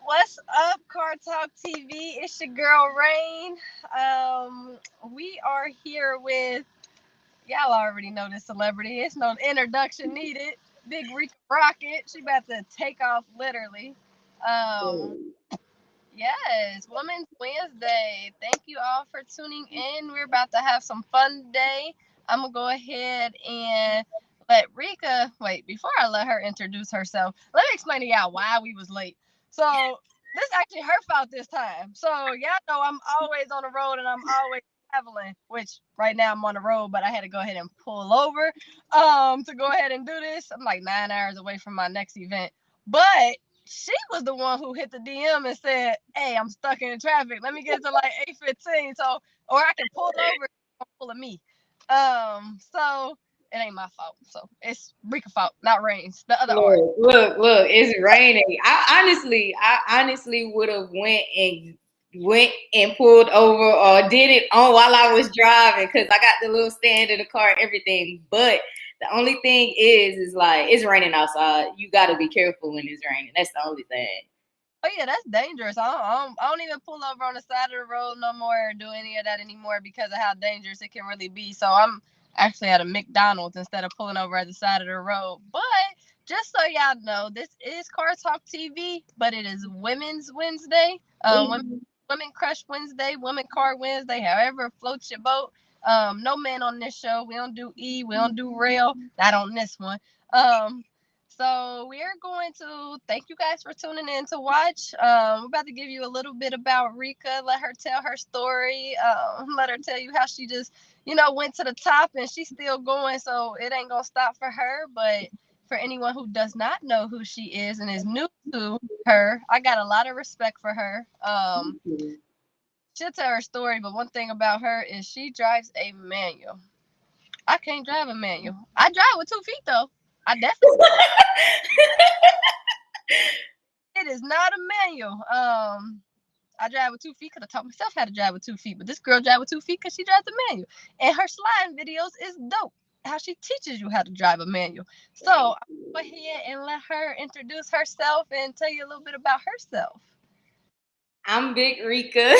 What's up, Car Talk TV? It's your girl Rain. We are here with y'all already know this celebrity. It's no introduction needed. Big Rika Rocket. She about to take off literally. Um, yes, Women's Wednesday. Thank you all for tuning in. We're about to have some fun today. I'm gonna go ahead and let Rika wait before I let her introduce herself. Let me explain to y'all why we was late. So this is actually her fault this time. So y'all know I'm always on the road and I'm always traveling, which right now I'm on the road, but I had to go ahead and pull over to go ahead and do this. I'm like 9 hours away from my next event. But she was the one who hit the DM and said, "Hey, I'm stuck in traffic. Let me get to like 8:15, so or I can pull over or pull of me." So it ain't my fault. So it's Rika's fault, not Rain's. The other R. Look, it's raining. I honestly would have went and pulled over or did it on while I was driving because I got the little stand in the car and everything. But the only thing is like it's raining outside. You got to be careful when it's raining. That's the only thing. Oh yeah, that's dangerous. I don't even pull over on the side of the road no more or do any of that anymore because of how dangerous it can really be. So I'm actually at a McDonald's instead of pulling over at the side of the road. But just so y'all know, this is Car Talk TV, but it is Women's Wednesday, Women Crush Wednesday, Women Car Wednesday, however floats your boat. No men on this show. We don't do E. We don't do rail. Not on this one. Um, so we are going to thank you guys for tuning in to watch. We're about to give you a little bit about Rika. Let her tell her story. Let her tell you how she just, went to the top and she's still going. So it ain't gonna stop for her. But for anyone who does not know who she is and is new to her, I got a lot of respect for her. She'll tell her story, but one thing about her is she drives a manual. I can't drive a manual. I drive with 2 feet though. I definitely. It is not a manual. I drive with 2 feet because I taught myself how to drive with 2 feet. But this girl drives with 2 feet because she drives a manual. And her sliding videos is dope. How she teaches you how to drive a manual. So I'll go ahead and let her introduce herself and tell you a little bit about herself. I'm Big Rika.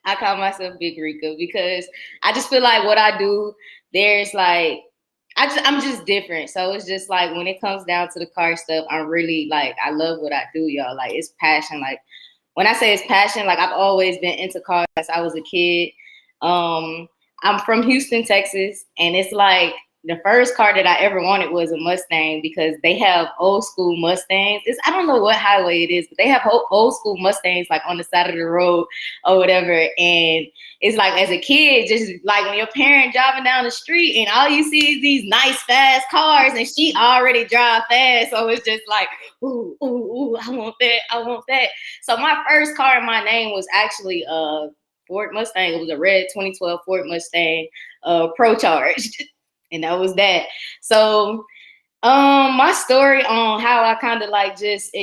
I call myself Big Rika because I just feel like what I do, there's like I'm just different. So it's just like when it comes down to the car stuff, I'm really like I love what I do, y'all. Like it's passion. Like when I say it's passion, like I've always been into cars since I was a kid. Um, I'm from Houston, Texas, and it's like the first car that I ever wanted was a Mustang because they have old school Mustangs. I don't know what highway it is, but they have old school Mustangs like on the side of the road or whatever. And it's like as a kid, just like when your parent driving down the street and all you see is these nice fast cars and she already drive fast. So it's just like, ooh, ooh, ooh, I want that, I want that. So my first car in my name was actually a Ford Mustang. It was a red 2012 Ford Mustang Pro Charged. And that was that. So my story on how I kind of like just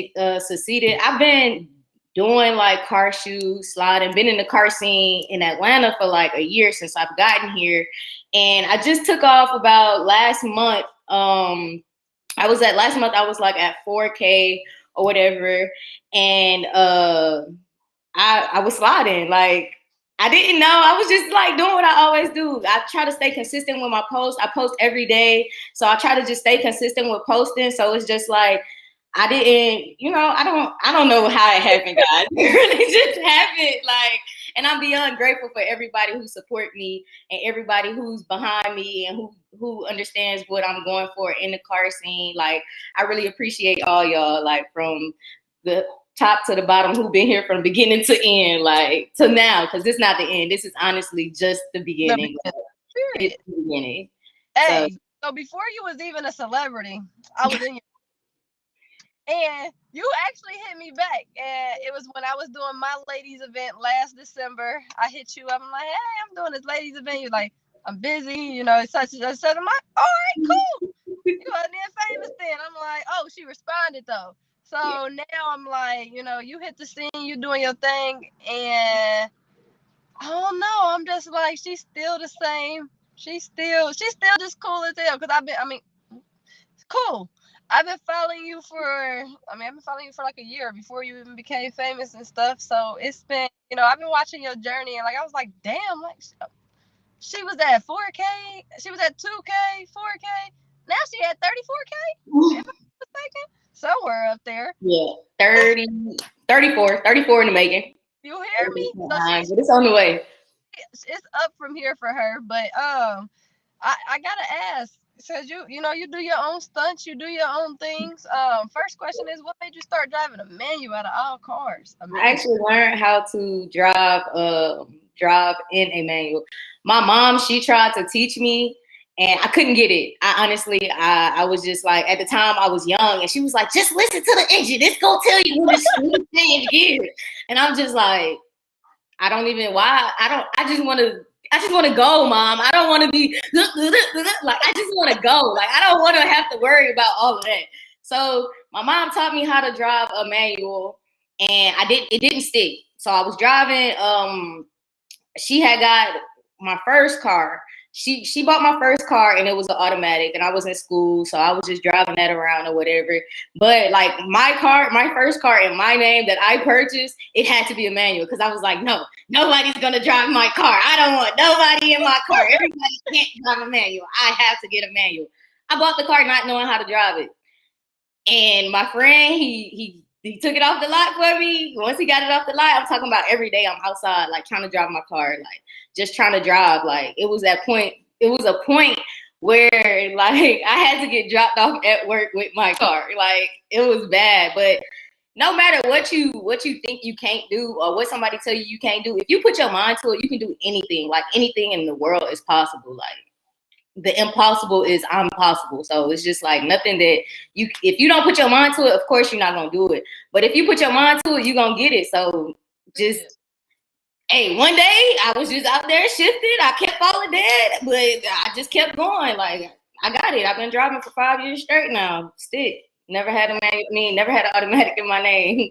succeeded. I've been doing like car shoes, sliding, been in the car scene in Atlanta for like a year since I've gotten here. And I just took off about last month. Last month I was like at 4K or whatever. And I was sliding. Like I didn't know. I was just like doing what I always do. I try to stay consistent with my posts. I post every day. So I try to just stay consistent with posting. So it's just like I didn't, I don't know how it happened, guys. It really just happened. Like, and I'm beyond grateful for everybody who support me and everybody who's behind me and who understands what I'm going for in the car scene. Like, I really appreciate all y'all, like from the top to the bottom, who've been here from beginning to end, like to now, because this is not the end. This is honestly just the The beginning. It's period. the beginning. So Hey, so before you was even a celebrity, I was in your and you actually hit me back. And it was when I was doing my ladies event last December. I hit you up. I'm like, hey, I'm doing this ladies event. You're like, I'm busy, it's such and such. I'm like, all right, cool. You wasn't even famous then. I'm like, oh, she responded though. So yeah. now I'm like, you hit the scene, you doing your thing, and I don't know. I'm just like, she's still the same. She's still just cool as hell. Cause I mean, it's cool. I've been following you for, I've been following you for like a year before you even became famous and stuff. So it's been, I've been watching your journey, and like I was like, damn, like she was at 4K, she was at 2K, 4K. Now she at 34K, if I'm not mistaken, somewhere up there. Yeah, 30, 34 in the making. You hear me? So But it's on the way. it's up from here for her. But I gotta ask, because you do your own stunts, you do your own things. First question is, what made you start driving a manual out of all cars? A I manual. actually learned how to drive in a manual. My mom, she tried to teach me and I couldn't get it. I was just like, at the time I was young and she was like, just listen to the engine. It's gonna tell you when to change gears. And I'm just like, I just want to go, mom. I don't want to be like, I just want to go. Like, I don't want to have to worry about all of that. So my mom taught me how to drive a manual and it didn't stick. So I was driving, she had got my first car. She bought my first car and it was an automatic and I was in school, so I was just driving that around or whatever. But like my first car in my name that I purchased, it had to be a manual because I was like, no, nobody's gonna drive my car. I don't want nobody in my car. Everybody can't drive a manual. I have to get a manual. I bought the car not knowing how to drive it. And my friend, he took it off the lot for me. Once he got it off the lot, I'm talking about every day I'm outside, like trying to drive my car, like just trying to drive. Like it was a point where like I had to get dropped off at work with my car. Like it was bad. But no matter what you think you can't do or what somebody tell you can't do, if you put your mind to it, you can do anything. Like anything in the world is possible. Like the impossible is impossible. So it's just like nothing that if you don't put your mind to it, of course you're not gonna do it. But if you put your mind to it, you're gonna get it. So just hey, one day I was just out there shifted. I kept falling dead, but I just kept going. Like I got it. I've been driving for 5 years straight now. Stick. Never had never had an automatic in my name.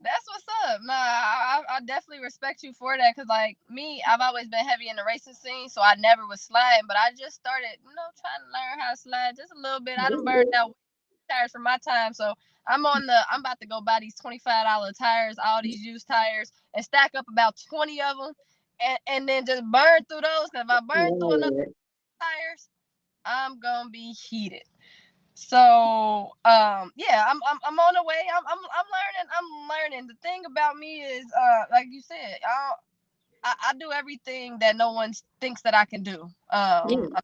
That's what's up. Nah, I definitely respect you for that. Cause like me, I've always been heavy in the racing scene, so I never was sliding. But I just started, trying to learn how to slide just a little bit. I done burned out tires for my time, so I'm about to go buy these $25 tires, all these used tires, and stack up about 20 of them, and then just burn through those. Cause if I burn through enough tires, I'm gonna be heated. So yeah, I'm on the way. I'm learning. The thing about me is like you said, I do everything that no one thinks that I can do. And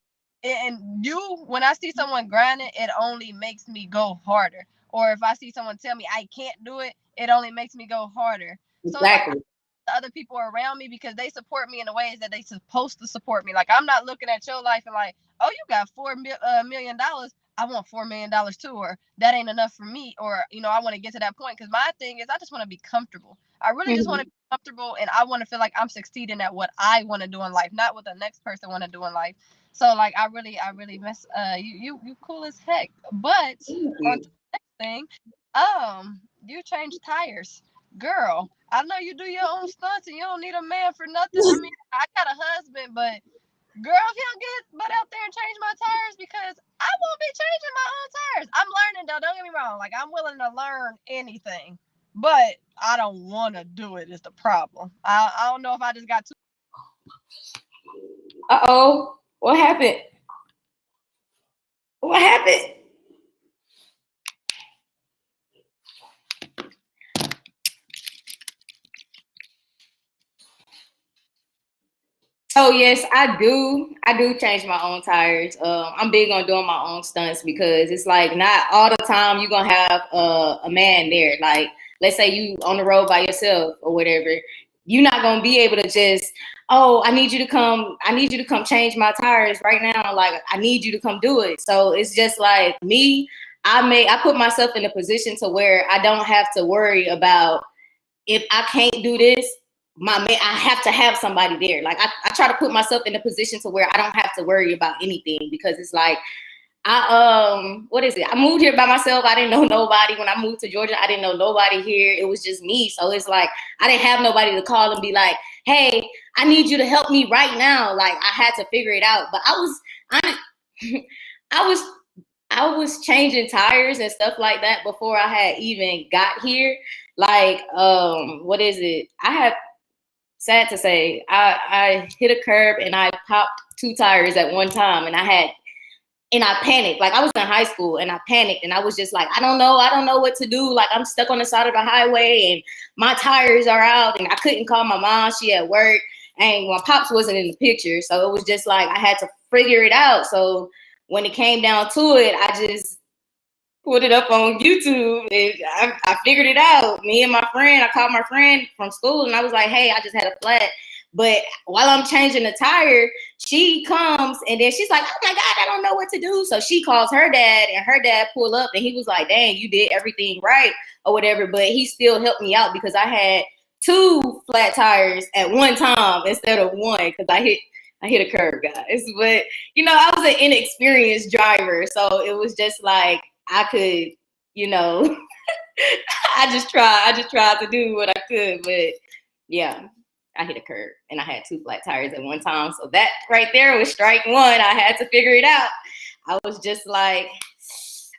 when I see someone grinding, it only makes me go harder. Or if I see someone tell me I can't do it, it only makes me go harder. So it's like Exactly. the other people around me because they support me in the ways that they supposed to support me. Like I'm not looking at your life and like, oh, you got $4 million. I want $4 million too, or that ain't enough for me, or I want to get to that point. Because my thing is, I just want to be comfortable. I really just want to be comfortable, and I want to feel like I'm succeeding at what I want to do in life, not what the next person want to do in life. So like, I really miss you cool as heck. But on to the next thing, you change tires, girl. I know you do your own stunts and you don't need a man for nothing. I mean, I got a husband, but girl, he don't get butt out there and change my tires because I won't be changing my own tires. I'm learning though. Don't get me wrong. Like I'm willing to learn anything, but I don't want to do it. Is the problem. I don't know if I just got too. Uh-oh. What happened? What happened? Oh yes, I do. I do change my own tires. I'm big on doing my own stunts because it's like not all the time you gonna have a man there. Like let's say you on the road by yourself or whatever, you're not gonna be able to just, oh, I need you to come. I need you to come change my tires right now. Like I need you to come do it. So it's just like me. I put myself in a position to where I don't have to worry about if I can't do this, I have to have somebody there. Like I try to put myself in a position to where I don't have to worry about anything because it's like what is it? I moved here by myself. I didn't know nobody. When I moved to Georgia, I didn't know nobody here. It was just me. So it's like I didn't have nobody to call and be like, hey, I need you to help me right now. Like I had to figure it out. But I I was changing tires and stuff like that before I had even got here. Like, what is it? I have, sad to say, I hit a curb and I popped 2 tires at one time, and I panicked. Like, I was in high school and I panicked and I was just like, I don't know what to do. Like, I'm stuck on the side of the highway and my tires are out and I couldn't call my mom. She at work and my pops wasn't in the picture. So it was just like, I had to figure it out. So when it came down to it, I just put it up on YouTube and I figured it out. Me and my friend, I called my friend from school and I was like, hey, I just had a flat. But while I'm changing the tire, she comes and then she's like, oh my God, I don't know what to do. So she calls her dad and her dad pulled up and he was like, dang, you did everything right or whatever. But he still helped me out because I had 2 flat tires at one time instead of one because I hit a curb, guys. But, you know, I was an inexperienced driver. So it was just like I could, you know, I just tried to do what I could. But yeah, I hit a curb and I had 2 flat tires at one time. So that right there was strike one. I had to figure it out. I was just like,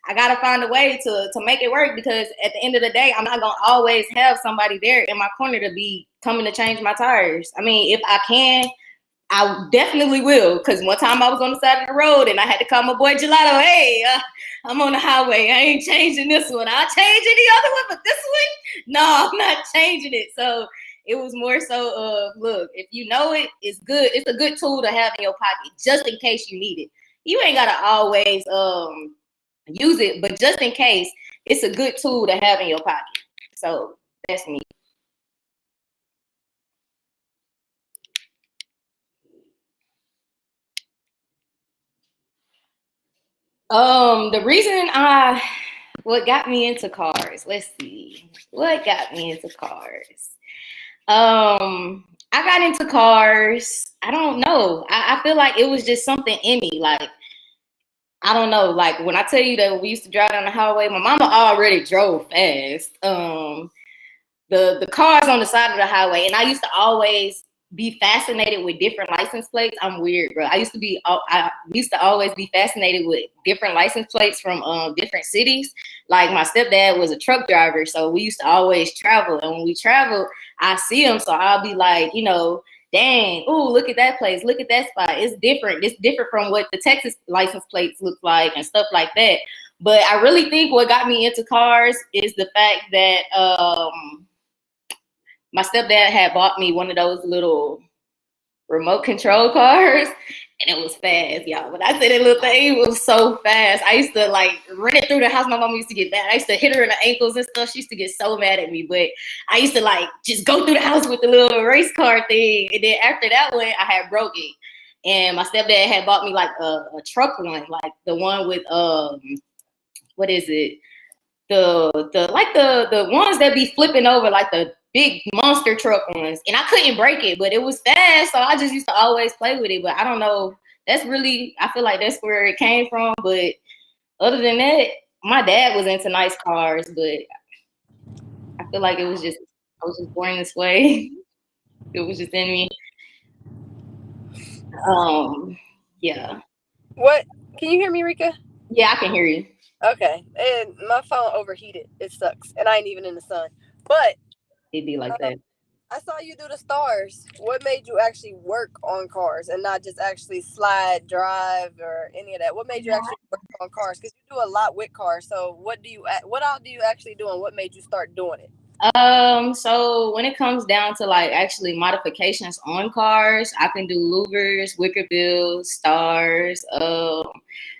I gotta find a way to make it work because at the end of the day, I'm not gonna always have somebody there in my corner to be coming to change my tires. I mean, if I can, I definitely will. Because one time I was on the side of the road and I had to call my boy Gelato. Hey, I'm on the highway. I ain't changing this one. I'll change any other one, but this one, no, I'm not changing it. So it was more so of, look, if you know it, it's good. It's a good tool to have in your pocket just in case you need it. You ain't gotta always use it, but just in case, it's a good tool to have in your pocket. So that's me. The reason what got me into cars, let's see, what got me into cars? I got into cars, I don't know. I feel like it was just something in me. Like, I don't know, like when I tell you that we used to drive down the highway, my mama already drove fast. The cars on the side of the highway, and I used to always be fascinated with different license plates. I'm weird, bro. I used to always be fascinated with different license plates from different cities. Like my stepdad was a truck driver, so we used to always travel. And when we travel, I see them, so I'll be like, you know, dang, ooh, look at that place, look at that spot. It's different. It's different from what the Texas license plates look like and stuff like that. But I really think what got me into cars is the fact that my stepdad had bought me one of those little remote control cars, and it was fast, y'all. When I say that little thing, it was so fast. I used to like run it through the house. My mom used to get mad. I used to hit her in the ankles and stuff. She used to get so mad at me, but I used to like just go through the house with the little race car thing. And then after that one, I had broke it. And my stepdad had bought me like a truck one, like the one with what is it? The ones that be flipping over, like the big monster truck ones. And I couldn't break it, but it was fast, so I just used to always play with it. But I don't know, that's really, I feel like that's where it came from. But other than that, my dad was into nice cars, but I feel like I was just born this way. It was just in me. Yeah. What? Can you hear me, Rika? Yeah, I can hear you. Okay. And my phone overheated. It sucks. And I ain't even in the sun. But It'd be like that. I saw you do the stars. What made you actually work on cars and not just actually slide, drive, or any of that? What made you actually work on cars? Because you do a lot with cars. So what all do you actually do, and what made you start doing it? So when it comes down to like actually modifications on cars, I can do louvers, wicker bills, stars,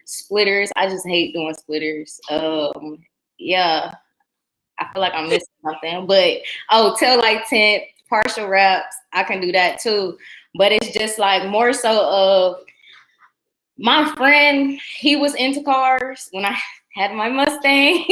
splitters. I just hate doing splitters. Yeah, I feel like I'm missing something. But tail light tint, partial wraps, I can do that too. But it's just like more so of my friend, he was into cars when I had my Mustang.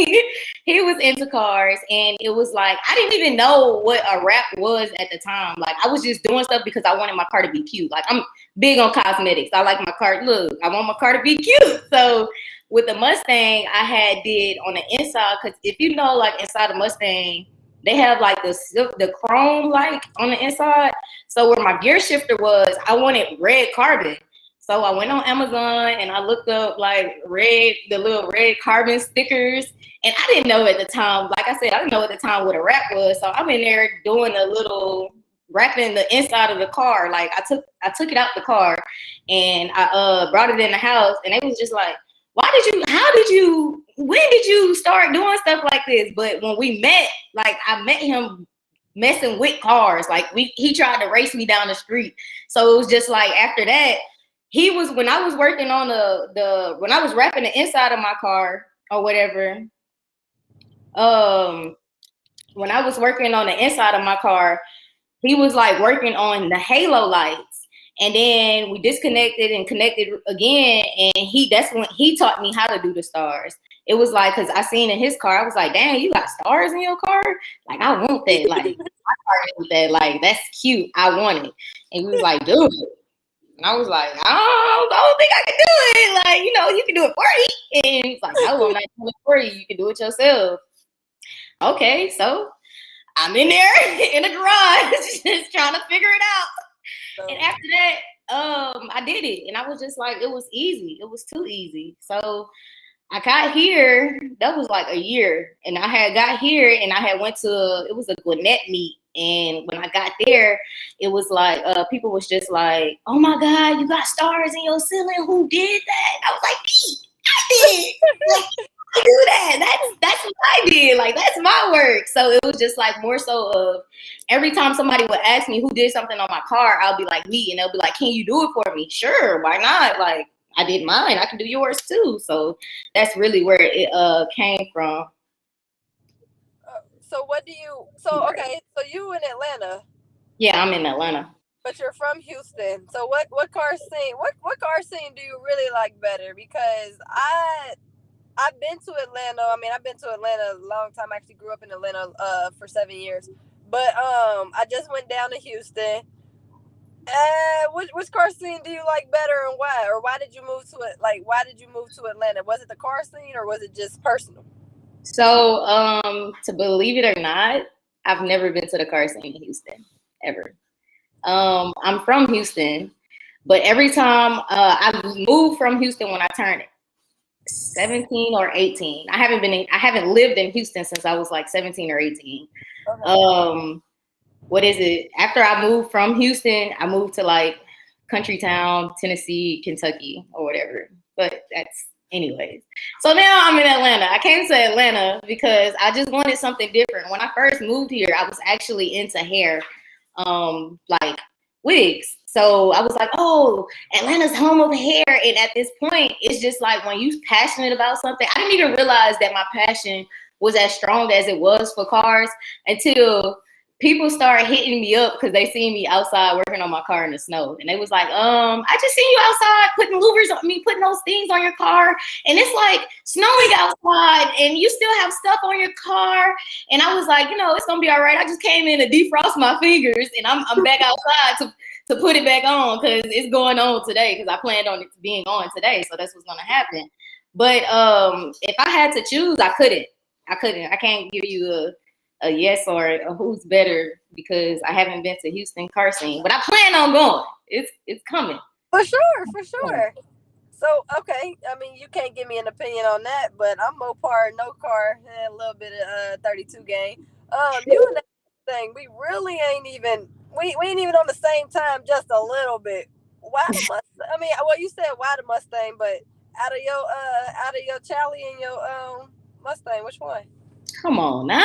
He was into cars, and it was like I didn't even know what a wrap was at the time. Like I was just doing stuff because I wanted my car to be cute. Like I'm big on cosmetics. I like my car. Look, I want my car to be cute. So with the Mustang, I had did on the inside, because if you know, like inside the Mustang, they have like the chrome like on the inside. So where my gear shifter was, I wanted red carbon. So I went on Amazon and I looked up like the little red carbon stickers. And I didn't know at the time, like I said, I didn't know at the time what a wrap was. So I'm in there doing a little wrapping the inside of the car. Like I took it out the car and I brought it in the house, and they was just like, when did you start doing stuff like this? But when we met, like I met him messing with cars. Like he tried to race me down the street. So it was just like after that, when I was working on when I was wrapping the inside of my car or whatever, when I was working on the inside of my car, he was like working on the halo lights. And then we disconnected and connected again. And that's when he taught me how to do the stars. It was like, cause I seen in his car, I was like, damn, you got stars in your car? Like, I want that. Like, my car is that. Like, that's cute. I want it. And he was like, dude. And I was like, I don't think I can do it. Like, you can do it for me. And he's like, no, I'm not doing it for you. You can do it yourself. Okay, so I'm in there in the garage just trying to figure it out. And after that, I did it. And I was just like, it was easy. It was too easy. So I got here, that was like a year. And I had got here and I had went to, it was a Gwinnett meet. And when I got there, it was like, people was just like, oh my God, you got stars in your ceiling. Who did that? I was like, me, I did. Like, I do that. That's what I did. Like, that's my work. So it was just like more so of every time somebody would ask me who did something on my car, I'll be like, me. And they'll be like, can you do it for me? Sure, why not? Like, I did mine. I can do yours too. So that's really where it came from. So what do you? So okay. So you in Atlanta? Yeah, I'm in Atlanta. But you're from Houston. So what car scene? What car scene do you really like better? Because I've been to Atlanta. I mean, I've been to Atlanta a long time. I actually grew up in Atlanta for 7 years. But I just went down to Houston. Which car scene do you like better, and why? Or why did you move to it? Like, why did you move to Atlanta? Was it the car scene, or was it just personal? So, to believe it or not, I've never been to the car scene in Houston, ever. I'm from Houston, but every time I moved from Houston when I turned 17 or 18. I haven't lived in Houston since I was like 17 or 18. Okay. What is it? After I moved from Houston, I moved to like country town, Tennessee, Kentucky, or whatever. But that's anyways. So now I'm in Atlanta. I came to Atlanta because I just wanted something different. When I first moved here, I was actually into hair, like wigs. So I was like, oh, Atlanta's home of hair. And at this point, it's just like when you're passionate about something, I didn't even realize that my passion was as strong as it was for cars until people started hitting me up because they seen me outside working on my car in the snow. And they was like, I just seen you outside putting putting those things on your car. And it's like snowing outside and you still have stuff on your car. And I was like, it's going to be all right. I just came in to defrost my fingers and I'm back outside to put it back on because it's going on today because I planned on it being on today. So that's what's going to happen. But if I had to choose, I couldn't. I can't give you a yes or a who's better because I haven't been to Houston car scene, but I plan on going. It's coming. For sure. So, okay, I mean, you can't give me an opinion on that, but I'm Mopar, no car, and a little bit of 32 game. You and that thing, we really ain't even, we ain't even on the same time, just a little bit. Why the Mustang? I mean, well, you said why the Mustang, but out of your Charlie and your Mustang, which one? Come on now.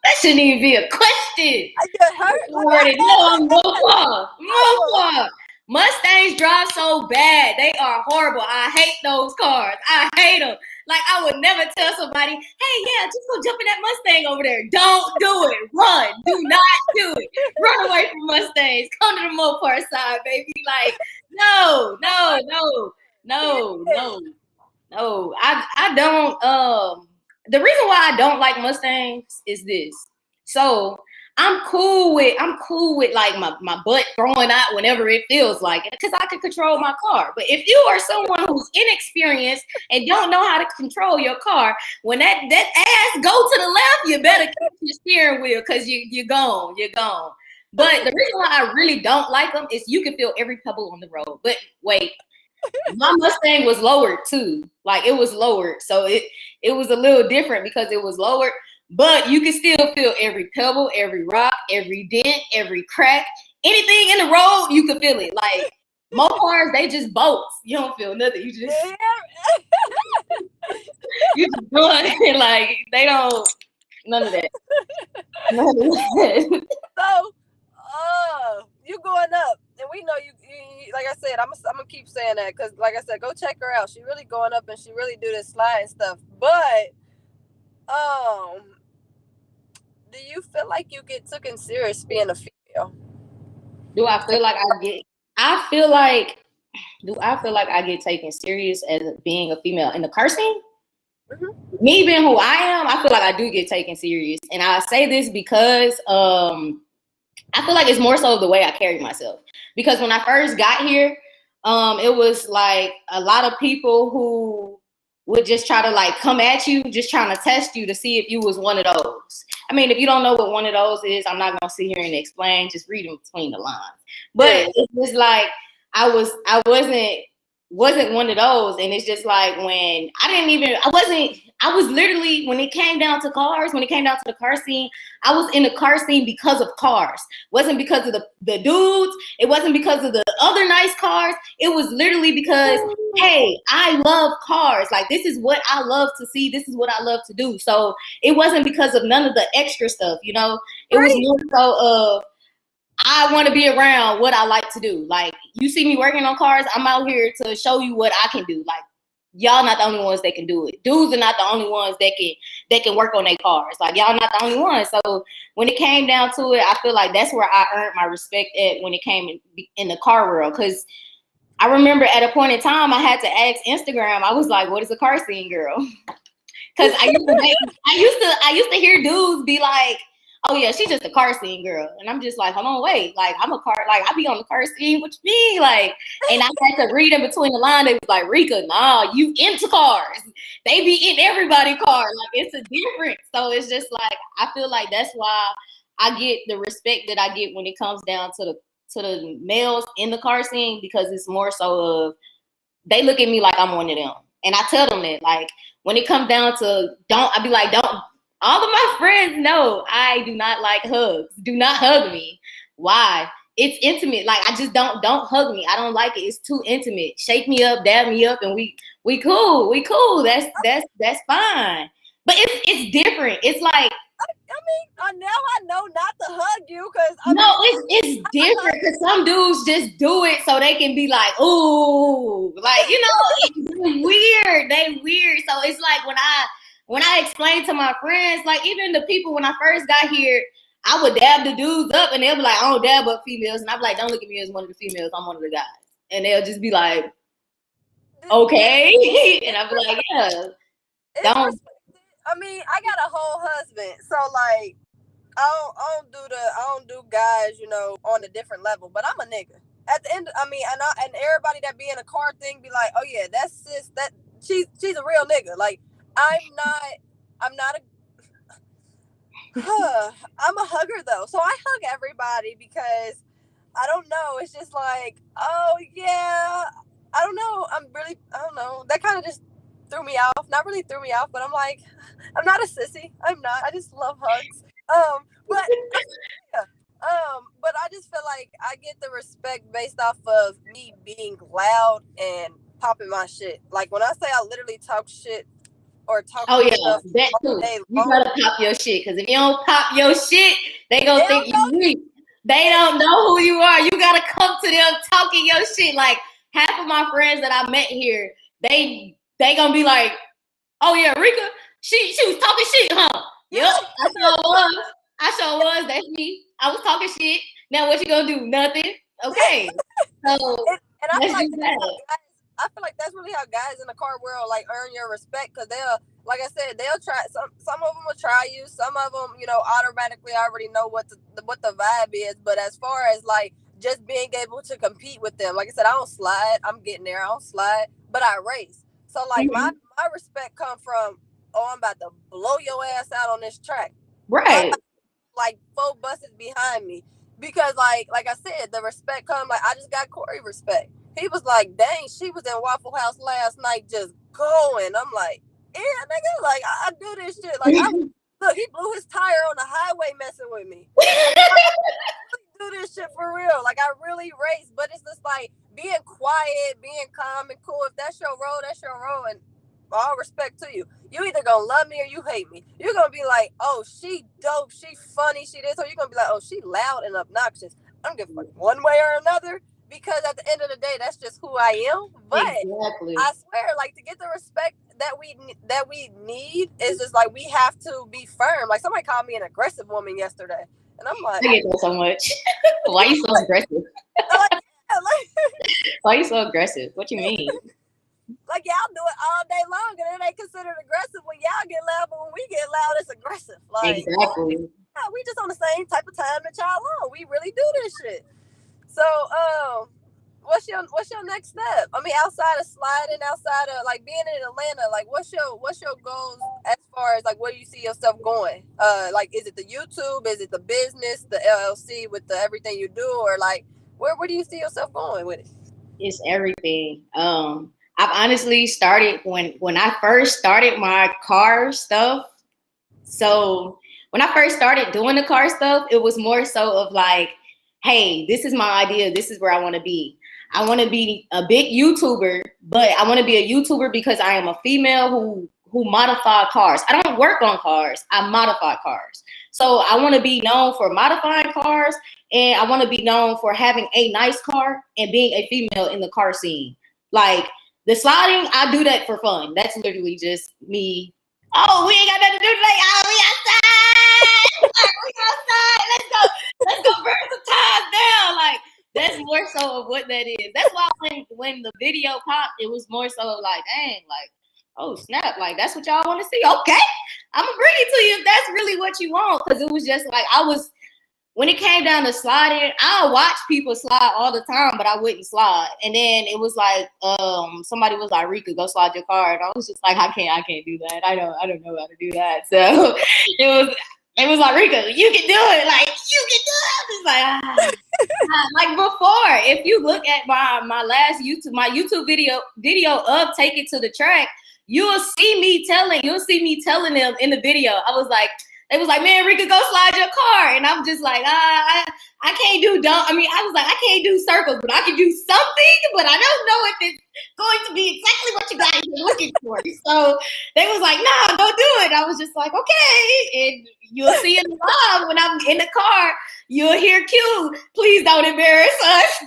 That shouldn't even be a question. I get hurt. You already know I'm Mopar. Mustangs drive so bad. They are horrible. I hate those cars. I hate them. Like, I would never tell somebody, hey, yeah, just go jump in that Mustang over there. Don't do it. Run. Do not do it. Run away from Mustangs. Come to the Mopar side, baby. Like, no. I don't. The reason why I don't like Mustangs is this. So I'm cool with like my butt throwing out whenever it feels like it because I can control my car. But if you are someone who's inexperienced and don't know how to control your car, when that ass go to the left, you better keep your steering wheel because you're gone. But the reason why I really don't like them is you can feel every pebble on the road. But wait. My Mustang was lowered too. Like it was lowered. So it was a little different because it was lowered, but you can still feel every pebble, every rock, every dent, every crack, anything in the road, you can feel it. Like most cars, they just bolts. You don't feel nothing. You just you just doing it like they don't none of that. None of that. So, you going up, and we know you like I said, I'm gonna keep saying that because, like I said, go check her out. She really going up, and she really do this slide and stuff. But, do you feel like you get taken serious being a female? Do I feel like I get? I feel like. Do I feel like I get taken serious as being a female in the car scene? Mm-hmm. Me being who I am, I feel like I do get taken serious, and I say this because I feel like it's more so the way I carry myself. Because when I first got here, it was like a lot of people who would just try to like come at you, just trying to test you to see if you was one of those. I mean, if you don't know what one of those is, I'm not gonna sit here and explain. Just read them between the lines. But it's just like I wasn't one of those, and it's just like when I was literally, when it came down to cars, when it came down to the car scene, I was in the car scene because of cars. It wasn't because of the dudes, it wasn't because of the other nice cars, it was literally because, hey, I love cars. Like, this is what I love to see, this is what I love to do. So it wasn't because of none of the extra stuff, you know. It was more so of I want to be around what I like to do. Like, you see me working on cars, I'm out here to show you what I can do. Like, y'all not the only ones that can do it. Dudes are not the only ones that can work on their cars. Like, y'all not the only ones. So when it came down to it, I feel like that's where I earned my respect at when it came in the car world. Because I remember at a point in time, I had to ask Instagram. I was like, "What is a car scene girl?" Because I used to hear dudes be like, "Oh yeah, she's just a car scene girl," and I'm just like, "Hold on, wait, like I be on the car scene, what you mean?" Like, and I had to read in between the line. They was like, "Rika, nah, you into cars? They be in everybody car. Like, it's a difference." So it's just like I feel like that's why I get the respect that I get when it comes down to the males in the car scene, because it's more so of they look at me like I'm one of them, and I tell them that, like, when it comes down to I be like, don't. All of my friends know I do not like hugs. Do not hug me. Why? It's intimate. Like, I just don't hug me. I don't like it. It's too intimate. Shake me up, dab me up, and we cool. We cool. That's fine. But it's different. It's like, I mean, now I know not to hug you because it's different, because some dudes just do it so they can be like, ooh, like, you know, it's weird. They weird. So it's like when I explain to my friends, like even the people when I first got here, I would dab the dudes up and they'll be like, I don't dab up females. And I'm like, don't look at me as one of the females. I'm one of the guys. And they'll just be like, okay. And I'll be like, yeah. Don't. I mean, I got a whole husband. So like, I don't do guys, you know, on a different level, but I'm a nigga. At the end, I mean, and everybody that be in a car thing be like, oh yeah, that's sis, that she's a real nigga. Like, I'm not a I'm a hugger though. So I hug everybody because I don't know, it's just like, oh yeah, I don't know. I don't know. That kind of just threw me off. Not really threw me off, but I'm like, I'm not a sissy. I'm not. I just love hugs. But yeah. But I just feel like I get the respect based off of me being loud and popping my shit. Like when I say I literally talk shit or talk. Oh yeah, that too. You gotta pop your shit, because if you don't pop your shit, they gonna think you weak. They don't know who you are. You gotta come to them talking your shit. Like half of my friends that I met here, they gonna be like, "Oh yeah, Rika, she was talking shit, huh?" Yep, I sure was. That's me. I was talking shit. Now what you gonna do? Nothing. Okay. So and I feel like that's really how guys in the car world like earn your respect, because they'll, like I said, they'll try. Some of them will try you. Some of them, you know, automatically already know what the vibe is. But as far as like just being able to compete with them, like I said, I don't slide. I'm getting there. I don't slide, but I race. So like my respect come from, oh, I'm about to blow your ass out on this track. Right. Like 4 buses behind me, because like I said, the respect come. Like I just got Corey respect. He was like, dang, she was in Waffle House last night just going. I'm like, yeah, nigga, like, I do this shit. Like, look, he blew his tire on the highway messing with me. Do this shit for real. Like, I really race, but it's just like being quiet, being calm and cool. If that's your road, that's your road. And all respect to you. You either gonna love me or you hate me. You're gonna be like, oh, she dope, she funny, she this, or you're gonna be like, oh, she loud and obnoxious. I don't give a fuck one way or another, because at the end of the day, that's just who I am. But exactly. I swear, like, to get the respect that we need is just like, we have to be firm. Like, somebody called me an aggressive woman yesterday. And I'm like, I get that so much. Why are you so aggressive? Why are you so aggressive? What you mean? Like, y'all do it all day long, and it ain't considered aggressive when y'all get loud, but when we get loud, it's aggressive. Like, exactly. Yeah, we just on the same type of time that y'all on. We really do this shit. So, what's your next step? I mean, outside of sliding, outside of like being in Atlanta, like what's your goals as far as like where you see yourself going? Like, is it the YouTube? Is it the business, the LLC with the everything you do, or like where do you see yourself going with it? It's everything. I've honestly started when I first started my car stuff. So when I first started doing the car stuff, it was more so of like, hey, this is my idea. This is where I want to be. I want to be a big YouTuber, but I want to be a YouTuber because I am a female who modify cars. I don't work on cars. I modify cars. So I want to be known for modifying cars, and I want to be known for having a nice car and being a female in the car scene. Like the sliding, I do that for fun. That's literally just me. Oh, we ain't got nothing to do today. Oh, we outside. We outside. Let's go burn some tires down. Like, that's more so of what that is. That's why when the video popped, it was more so like, dang, like, oh snap, like that's what y'all want to see. Okay, I'm gonna bring it to you if that's really what you want. Because it was just like when it came down to sliding, I watch people slide all the time, but I wouldn't slide. And then it was like, somebody was like, Rika, go slide your car. And I was just like, I can't do that. I don't know how to do that. So it was like, Rika, you can do it. Like, you can do it. I was like, like before, if you look at my last YouTube video of Take It to the Track, you'll see me telling them in the video. They was like, man, Rika, go slide your car. And I'm just like, I can't do I was like, I can't do circles, but I can do something, but I don't know if it's going to be exactly what you guys are looking for. So they was like, nah, go do it. I was just like, okay. And you'll see in the vlog when I'm in the car, you'll hear Q, please don't embarrass us.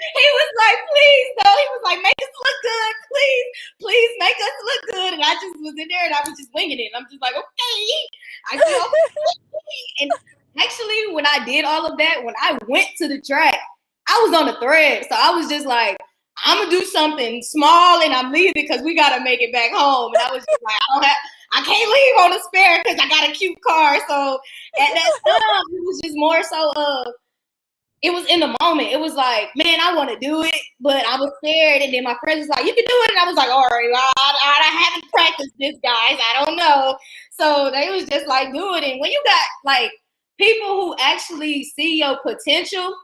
He was like, please, though. He was like, make us look good. Please make us look good. And I just was in there and I was just winging it. I'm just like, okay. And actually, when I did all of that, when I went to the track, I was on the thread. So I was just like, I'm going to do something small and I'm leaving because we got to make it back home. And I was just like, I can't leave on a spare because I got a cute car. So at that time, it was just more so of, it was in the moment. It was like, man, I want to do it, but I was scared. And then my friends was like, you can do it. And I was like, all right, I haven't practiced this, guys. I don't know. So they was just like, do it. And when you got like people who actually see your potential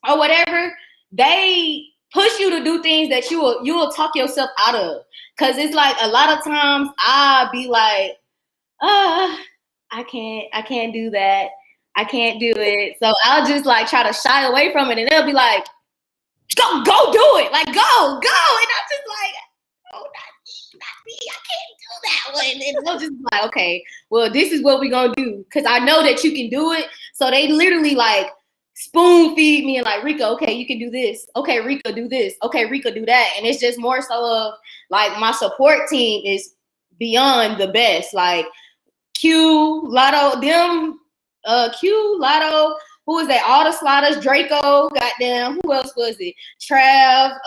or whatever, they push you to do things that you will talk yourself out of. Cause it's like a lot of times I'll be like, I can't do that. I can't do it. So I'll just like try to shy away from it. And they'll be like, go do it. Like, go. And I'm just like, oh, not me. I can't do that one. And they'll just be like, okay, well, this is what we're going to do. Because I know that you can do it. So they literally like spoon feed me and like, Rika, okay, you can do this. Okay, Rika, do this. Okay, Rika, do that. And it's just more so of like my support team is beyond the best. Like Q, Lotto, them, Q, Lotto, who was that? All the sliders, Draco, goddamn, who else was it? Trav,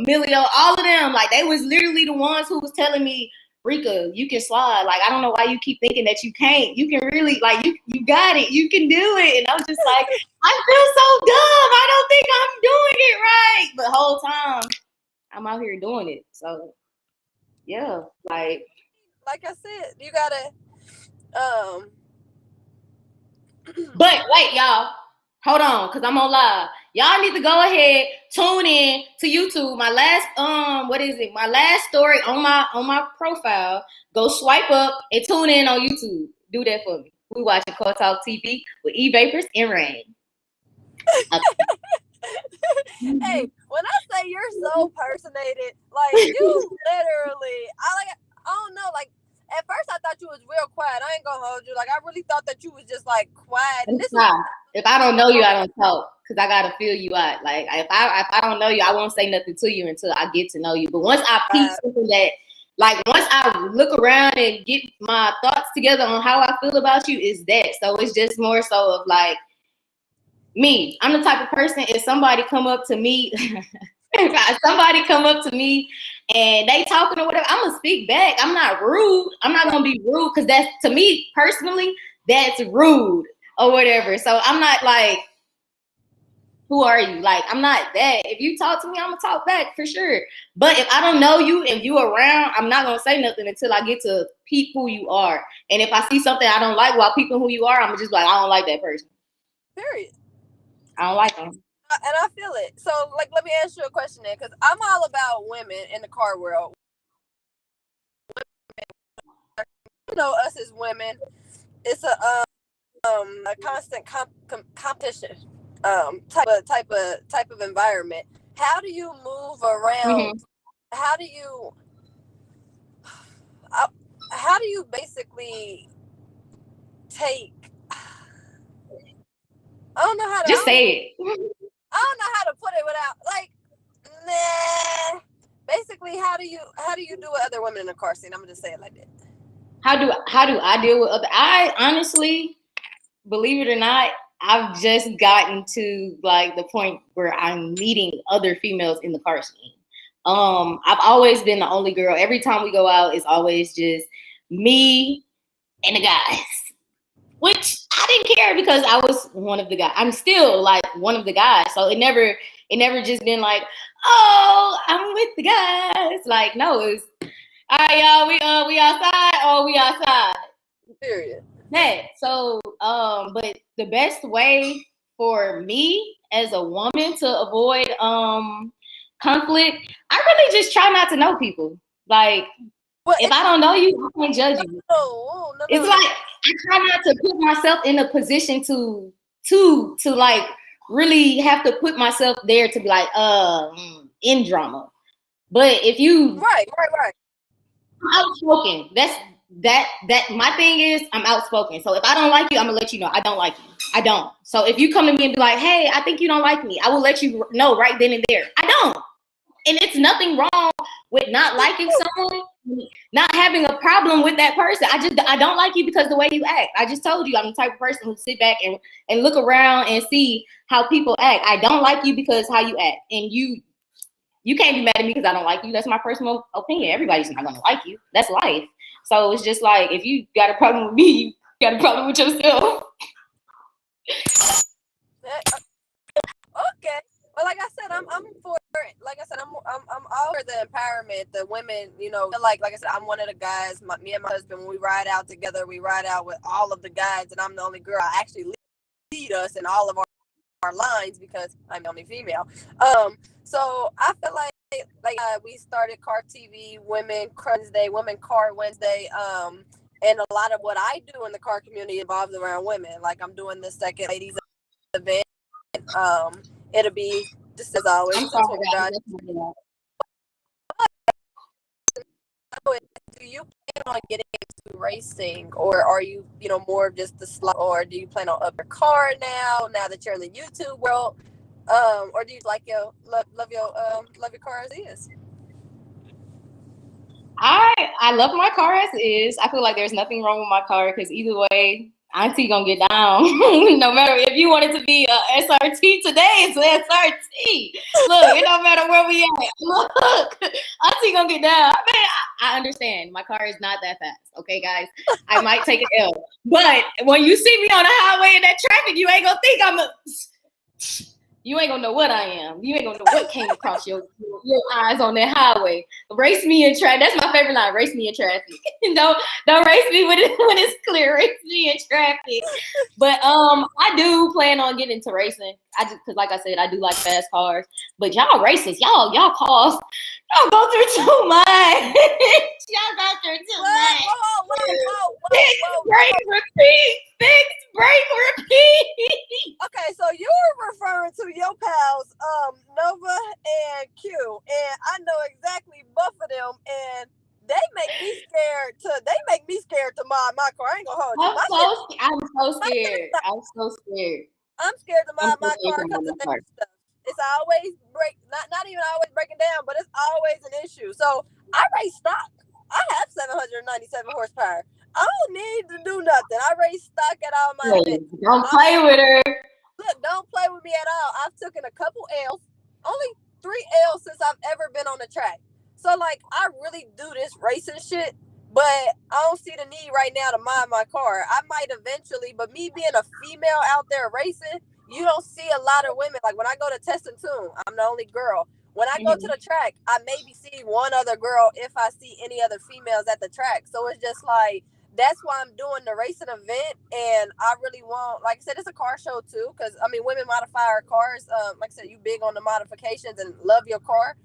Milio, all of them. Like, they was literally the ones who was telling me, Rika, you can slide. Like, I don't know why you keep thinking that you can't. You can really, like, you got it. You can do it. And I'm just like, I feel so dumb. I don't think I'm doing it right. But the whole time, I'm out here doing it. So, yeah, like I said, you gotta, But wait, y'all, hold on, because I'm on live. Y'all need to go ahead, tune in to YouTube. My last my last story on my profile. Go swipe up and tune in on YouTube. Do that for me. We watching Car Talk TV with E Vapors and Rayn. Hey, when I say you're so personated, like you literally, I don't know, like at first I thought you was real quiet. I ain't gonna hold you. Like I really thought that you was just like quiet. And this if I don't know you, I don't talk because I gotta feel you out. Like if I don't know you, I won't say nothing to you until I get to know you. But once I peep something that, like once I look around and get my thoughts together on how I feel about you, is that. So it's just more so of like me. I'm the type of person, if somebody come up to me, and they talking or whatever, I'm gonna speak back. I'm not rude. I'm not gonna be rude because that's, to me personally, that's rude or whatever. So I'm not like, who are you? Like, I'm not that. If you talk to me, I'm gonna talk back for sure. But if I don't know you and you around, I'm not gonna say nothing until I get to peep who you are. And if I see something I don't like while peeping who you are, I'm gonna just be like, I don't like that person. Period. I don't like them. And I feel it. So, like, let me ask you a question then, because I'm all about women in the car world. You know, us as women, it's a constant competition type of environment. How do you move around? Mm-hmm. How do you basically take? I don't know how to just say it. I don't know how to put it without like, nah. Basically, how do you do with other women in the car scene? I'm gonna just say it like that. How do I deal with other? I honestly, believe it or not, I've just gotten to like the point where I'm meeting other females in the car scene. I've always been the only girl. Every time we go out, it's always just me and the guys. Which I didn't care because I was one of the guys. I'm still like one of the guys. So it never just been like, oh, I'm with the guys. Like, no, it's all right, y'all, we outside. Oh, we outside. Period. Yeah. So, but the best way for me as a woman to avoid conflict, I really just try not to know people. Like, if I don't know you, I can't judge you. No, it's like I try not to put myself in a position to like really have to put myself there to be like in drama. But if you right. I'm outspoken. That my thing is I'm outspoken. So if I don't like you, I'm gonna let you know I don't like you. I don't. So if you come to me and be like, hey, I think you don't like me, I will let you know right then and there. I don't. And it's nothing wrong with not liking someone, not having a problem with that person. I don't like you because the way you act. I just told you I'm the type of person who sit back and look around and see how people act. I don't like you because how you act. And you can't be mad at me because I don't like you. That's my personal opinion. Everybody's not gonna like you. That's life. So it's just like, if you got a problem with me, you got a problem with yourself. Okay. Well, like I said, I'm for, like I said, I'm all for the empowerment, the women, you know, like I said, I'm one of the guys, me and my husband, when we ride out together, we ride out with all of the guys, and I'm the only girl. I actually lead us in all of our lines because I'm the only female. So I feel like we started CART TV, Women Car Wednesday, and a lot of what I do in the car community involves around women. Like I'm doing the second ladies event. It'll be just as always. I'm sorry, do you plan on getting into racing, or are you more of just the slot, or do you plan on up your car now that you're in the YouTube world, or do you like love your car as is? I love my car as is. I feel like there's nothing wrong with my car because either way, Auntie gonna get down. No matter if you want it to be a SRT today, it's an SRT. Look, it don't matter where we at. Look, Auntie gonna get down. I mean, I understand. My car is not that fast. Okay, guys, I might take an L, but when you see me on the highway in that traffic, you ain't gonna think you ain't gonna know what I am. You ain't gonna know what came across your eyes on that highway. Race me in traffic. That's my favorite line. Race me in traffic. don't race me when it's clear. Race me in traffic. But I do plan on getting into racing. Because like I said, I do like fast cars. But y'all racers, y'all cars, y'all go through too much. Y'all go through too much. Whoa. Break, repeat. Fix, break, repeat. Okay, so you're referring to your pals, Nova and Q, and I know exactly both of them, and they make me scared to mod my car. I ain't gonna hold you. I'm so scared. I'm scared to mod my car because of that stuff. It's always not even always breaking down, but it's always an issue. So I race stock. I have 797 horsepower. I don't need to do nothing. I race stock at all my events. Don't play with her. Look, don't play with me at all. I've taken a couple L's, only 3 L's since I've ever been on the track. So like, I really do this racing shit, but I don't see the need right now to mod my car. I might eventually, but me being a female out there racing, you don't see a lot of women. Like when I go to Test and Tune, I'm the only girl. When I go to the track, I maybe see one other girl if I see any other females at the track. So it's just like, that's why I'm doing the racing event, and I really want, like I said, it's a car show too, because I mean, women modify our cars. Like I said, you big on the modifications and love your car.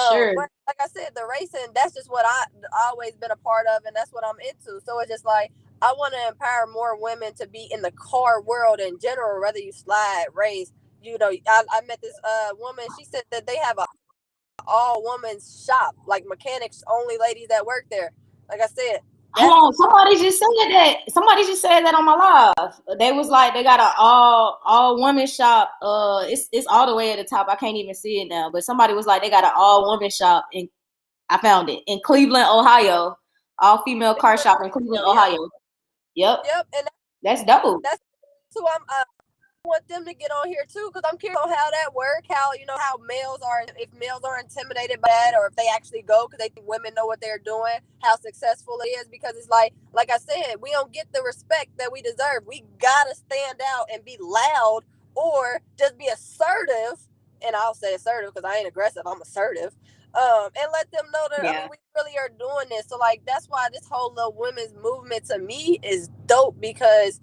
Sure. But like I said, the racing, that's just what I always been a part of, and that's what I'm into. So it's just like, I want to empower more women to be in the car world in general, whether you slide, race. You know, I met this woman. She said that they have a all women's shop, like mechanics only ladies that work there. Like I said. Hold on, somebody just said that on my live. They was like, they got an all woman shop. It's all the way at the top. I can't even see it now. But somebody was like, they got an all woman shop, and I found it in Cleveland, Ohio. All female car shop in Cleveland, Ohio. Yep, and that's dope. That's who I want them to get on here too, because I'm curious on how that works. How how males are, if males are intimidated by that, or if they actually go because they think women know what they're doing. How successful it is, because it's like I said, we don't get the respect that we deserve. We gotta stand out and be loud, or just be assertive. And I'll say assertive because I ain't aggressive. I'm assertive. And let them know that I mean, we really are doing this. So like, that's why this whole little women's movement to me is dope, because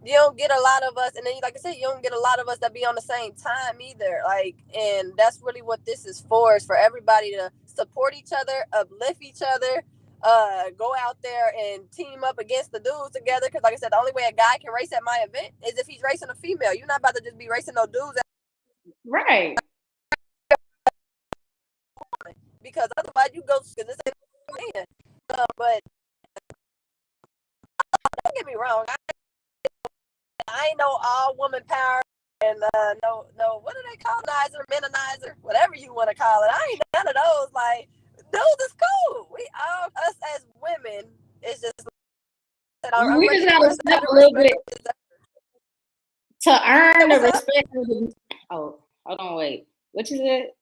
you don't get a lot of us, and then like I said, you don't get a lot of us that be on the same time either. Like, and that's really what this is for everybody to support each other, uplift each other, go out there and team up against the dudes together. Because like I said, the only way a guy can race at my event is if he's racing a female. You're not about to just be racing no dudes. Right. Because otherwise you go, because this ain't man. But don't get me wrong, I ain't no all woman power and no what do they call menonizer, whatever you want to call it. I ain't none of those. Like, dudes is cool. We all, us as women, it's just we just gotta step a little bit to earn the respect of the, hold on, wait. What you said?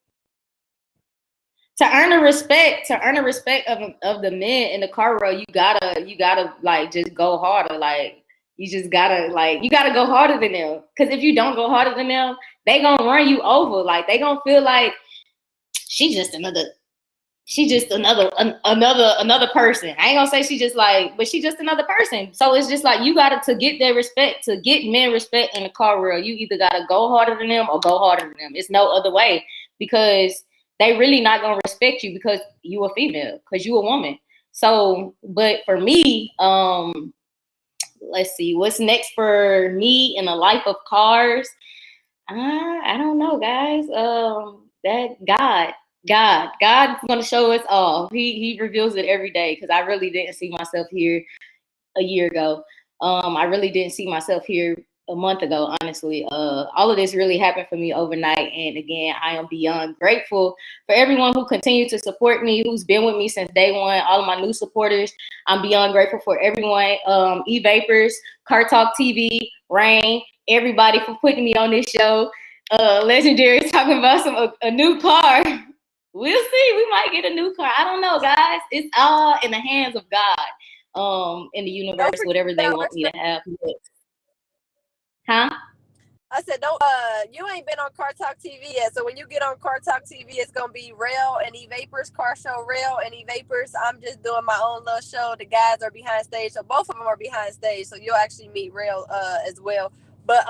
To earn the respect of the men in the car row, you gotta like just go harder. Like, you just gotta go harder than them. Because if you don't go harder than them, they gonna run you over. Like, they gonna feel like she's just another person. I ain't gonna say but she's just another person. So it's just like, you gotta, to get their respect, to get men respect in the car world, you either gotta go harder than them or go harder than them. It's no other way, because they really not gonna respect you because you a female, because you a woman. So, but for me, let's see, what's next for me in the life of cars? I don't know, guys. That God's gonna show us all. He reveals it every day, because I really didn't see myself here a year ago. I really didn't see myself here a month ago, honestly. All of this really happened for me overnight. And again, I am beyond grateful for everyone who continued to support me, who's been with me since day one, all of my new supporters. I'm beyond grateful for everyone. E-Vapors, CARTALKTV, Rayn, everybody for putting me on this show. Legendary talking about a new car. We'll see. We might get a new car. I don't know, guys. It's all in the hands of God, in the universe, whatever they want me to have. Huh? I said, don't. You ain't been on Car Talk TV yet. So when you get on Car Talk TV, it's gonna be Rail and E-Vapors, Car Show Rail and E-Vapors. I'm just doing my own little show. The guys are behind stage, so both of them are behind stage. So you'll actually meet Rail as well. But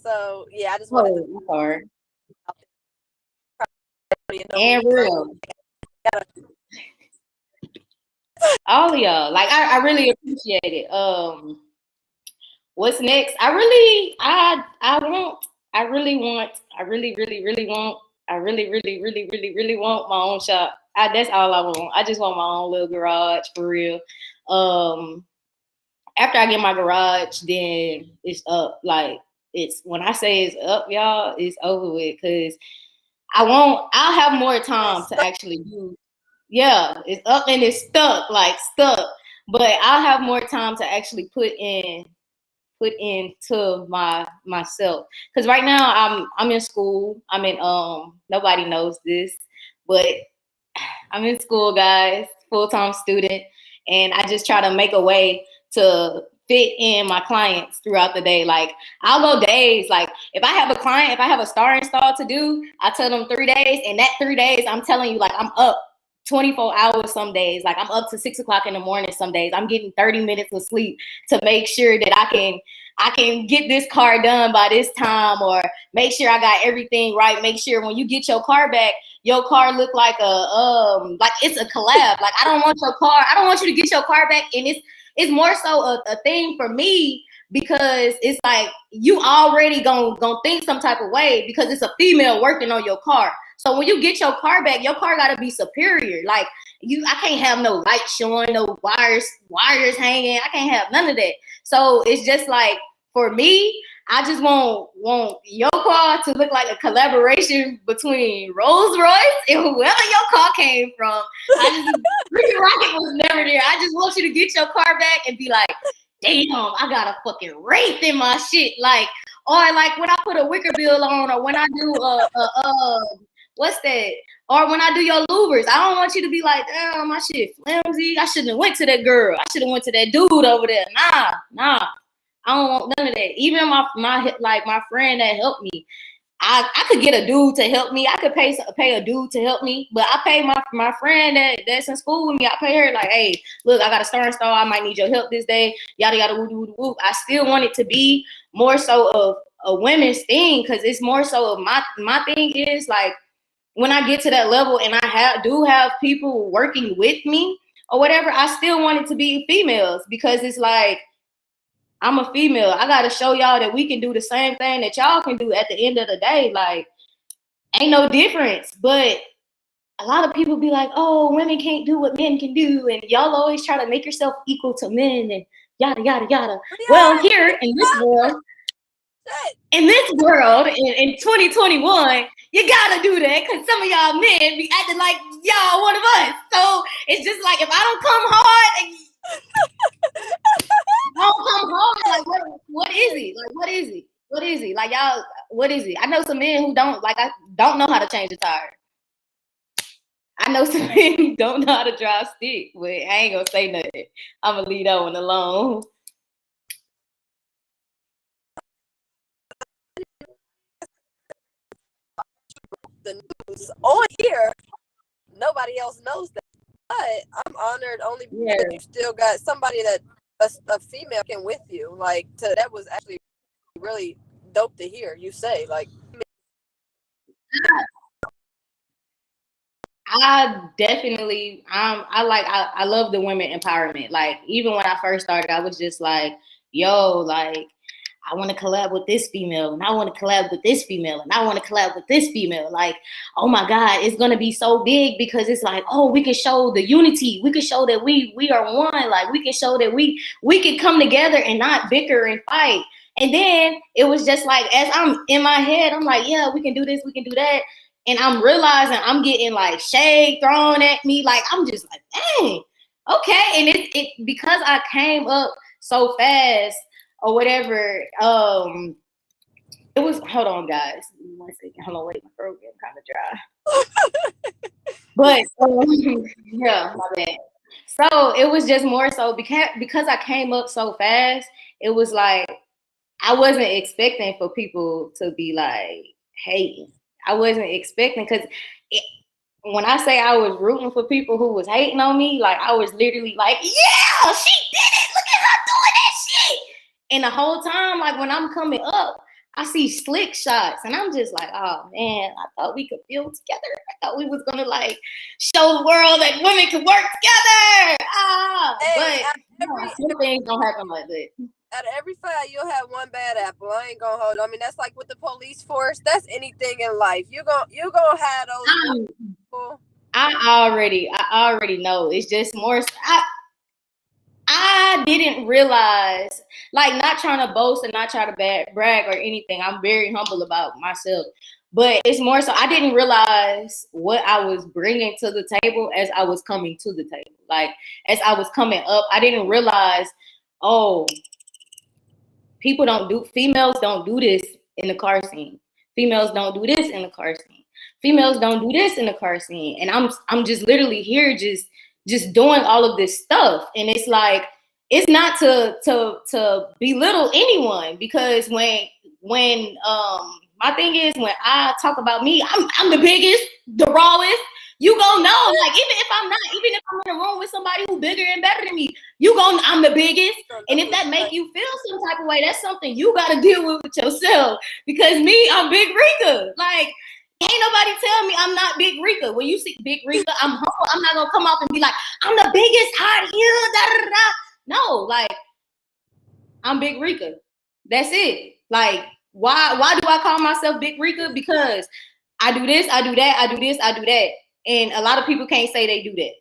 So yeah, I just wanted to Oh, hard know and real. All of y'all. Like I really appreciate it. What's next? I really want I really want I really really really want I really really really really really want my own shop. That's all I want. I just want my own little garage for real. After I get my garage, then it's up. Like it's when I say it's up, y'all, it's over with. Cause I'll have more time to actually do. Yeah, it's up and it's stuck, like stuck. But I'll have more time to actually put into myself. Cause right now I'm in school. I'm in nobody knows this, but I'm in school, guys, full-time student, and I just try to make a way to fit in my clients throughout the day. Like I'll go days. Like if I have a client, if I have a star install to do, I tell them 3 days, and that 3 days, I'm telling you, like I'm up 24 hours some days. Like I'm up to 6 o'clock in the morning some days. I'm getting 30 minutes of sleep to make sure that I can get this car done by this time, or make sure I got everything right. Make sure when you get your car back, your car look like like it's a collab. Like I don't want you to get your car back, and it's more so a thing for me, because it's like you already gonna think some type of way because it's a female working on your car. So when you get your car back, your car gotta be superior. Like I can't have no lights showing, no wires hanging. I can't have none of that. So it's just like, for me, I just want your car to look like a collaboration between Rolls Royce and whoever your car came from. Ricky Rocket was never there. I just want you to get your car back and be like, damn, I got a fucking Wraith in my shit. Like, or like when I put a wicker bill on, or when I do what's that? Or when I do your louvers, I don't want you to be like, damn, my shit flimsy. I shouldn't have went to that girl. I should have went to that dude over there. Nah. I don't want none of that. Even my friend that helped me, I could get a dude to help me. I could pay a dude to help me, but I pay my friend that's in school with me. I pay her like, hey, look, I got a star install. I might need your help this day. Yada yada woo woo woo. I still want it to be more so of a women's thing, because it's more so of my thing is like, when I get to that level and I do have people working with me or whatever, I still want it to be females, because it's like, I'm a female. I got to show y'all that we can do the same thing that y'all can do at the end of the day. Like, ain't no difference. But a lot of people be like, oh, women can't do what men can do. And y'all always try to make yourself equal to men and yada, yada, yada. Yeah. Well, here in this world, in 2021, you gotta do that, because some of y'all men be acting like y'all one of us. So it's just like, if I don't come hard, what is it? Like, what is it? What is it? Like, y'all, what is it? I know some men who don't know how to change a tire. I know some men who don't know how to drive stick, but I ain't gonna say nothing. I'm gonna leave that one alone. The news on here, nobody else knows that. But I'm honored only because you still got somebody that a female can with you. Like, that was actually really dope to hear you say. Like, I definitely, I love the women empowerment. Like, even when I first started, I was just like, yo, like, I want to collab with this female, and I want to collab with this female, and I want to collab with this female. Like, oh my God, it's going to be so big, because it's like, oh, we can show the unity. We can show that we are one. Like, we can show that we can come together and not bicker and fight. And then it was just like, as I'm in my head, I'm like, yeah, we can do this, we can do that. And I'm realizing I'm getting like shade thrown at me. Like, I'm just like, dang, okay. And it because I came up so fast, or whatever, it was, hold on, guys. 1 second. Hold on, wait, my throat getting kind of dry. But, yeah, my bad. So it was just more so because I came up so fast, it was like, I wasn't expecting for people to be like hating. I wasn't expecting, because when I say I was rooting for people who was hating on me, like, I was literally like, yeah, she did it. Look at her doing that shit. And the whole time, like, when I'm coming up, I see slick shots, and I'm just like, oh man, I thought we could build together. I thought we was gonna like show the world that women can work together. Hey, But some things don't happen like that. Out of every five, you'll have one bad apple. I ain't gonna hold. I mean, that's like with the police force. That's anything in life. You gonna have those people. I already know. It's just more. I didn't realize, like, not trying to boast and not try to brag or anything. I'm very humble about myself, but it's more so I didn't realize what I was bringing to the table as I was coming to the table. Like, as I was coming up, I didn't realize, oh, females don't do this in the car scene. Females don't do this in the car scene. Females don't do this in the car scene. And I'm just literally here just doing all of this stuff. And it's like, it's not to belittle anyone, because when my thing is, when I talk about me, I'm the biggest, the rawest. You gonna know, like, even if I'm in a room with somebody who's bigger and better than me, I'm the biggest. And if that make you feel some type of way, that's something you gotta deal with yourself. Because me, I'm Big Rika. Like, ain't nobody tell me I'm not Big Rika. When you see Big Rika, I'm humble. I'm not gonna come off and be like, I'm the biggest out here. Da, da, da. No, like, I'm Big Rika. That's it. Like, why do I call myself Big Rika? Because I do this, I do that, I do this, I do that. And a lot of people can't say they do that.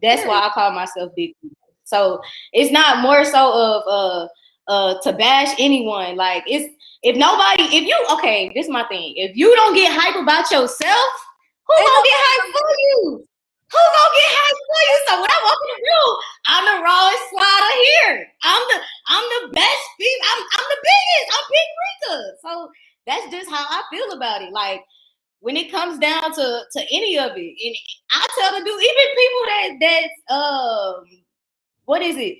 That's why I call myself Big Rika. So it's not more so of to bash anyone. Like, this is my thing. If you don't get hype about yourself, who gonna get hype for you? Who gonna get hype for you? So when I walk in the room, I'm the rawest slider here. I'm the best. I'm the biggest. I'm Big Rika. So that's just how I feel about it. Like, when it comes down to any of it, and I tell the dude, even people what is it?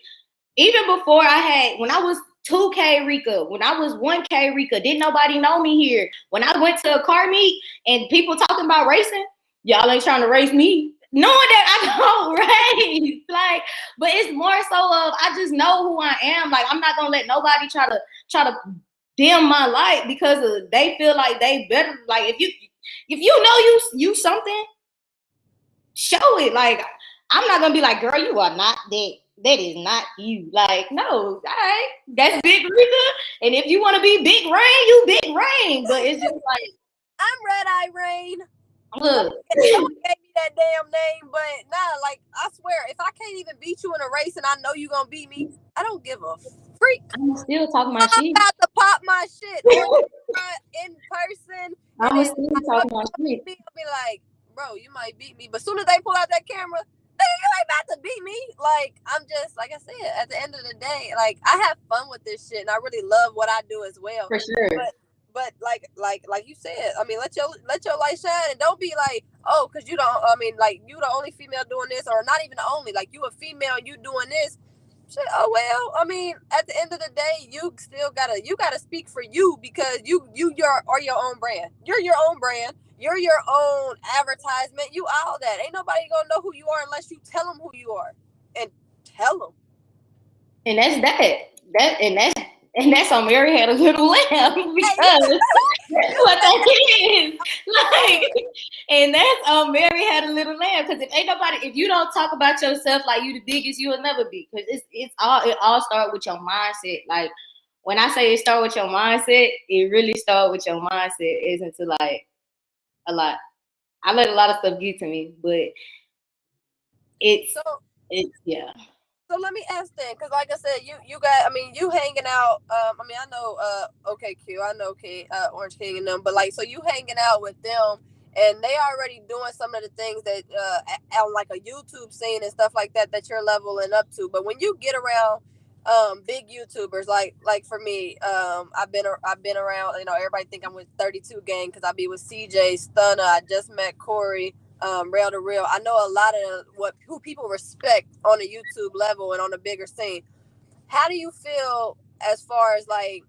Even before when I was 2K Rika, when I was 1K Rika, didn't nobody know me here. When I went to a car meet and people talking about racing, y'all ain't trying to race me, knowing that I don't race. Like, but it's more so of, I just know who I am. Like, I'm not gonna let nobody try to dim my light because they feel like they better. Like, if you know you something, show it. Like, I'm not gonna be like, girl, you are not that. That is not you. Like, no, all right, that's Big Rika. And if you want to be Big Rayn, you Big Rayn. But it's just like, I'm Red Eye Rayn. Look, someone gave me that damn name, but nah, like, I swear, if I can't even beat you in a race and I know you gonna beat me, I don't give a freak. I'm still talking my shit. I'm about to pop my shit in person. I'm still talking my shit. I'll be like, bro, you might beat me, but as soon as they pull out that camera, you ain't about to beat me. Like, I'm just, like I said, at the end of the day, like, I have fun with this shit, and I really love what I do as well. For sure. But like you said, I mean, let your light shine, and don't be like, oh, because you don't. I mean, like, you the only female doing this, or not even the only. Like, you a female and you doing this. Shit, oh well. I mean, at the end of the day, you still gotta speak for you, because you are your own brand. You're your own brand. You're your own advertisement. You all that. Ain't nobody gonna know who you are unless you tell them who you are, and tell them. And that's that. And that's on Mary Had a Little Lamb, because that's what that is. Like, and that's on Mary Had a Little Lamb. Because if you don't talk about yourself like you the biggest, you will never be. Because it all starts with your mindset. Like, when I say it start with your mindset, it really start with your mindset. It isn't to like a lot. I let a lot of stuff get to me, but it's yeah. So let me ask then, because like I said, you got, I mean, you hanging out. I mean, I know OKQ, I know Orange King and them, but like, so you hanging out with them, and they already doing some of the things that on like a YouTube scene and stuff like that you're leveling up to. But when you get around big YouTubers, like for me, I've been around. You know, everybody think I'm with 32 Gang because I be with CJ Stunner. I just met Corey. Rail to Real. I know a lot of who people respect on a YouTube level and on a bigger scene. How do you feel as far as, like,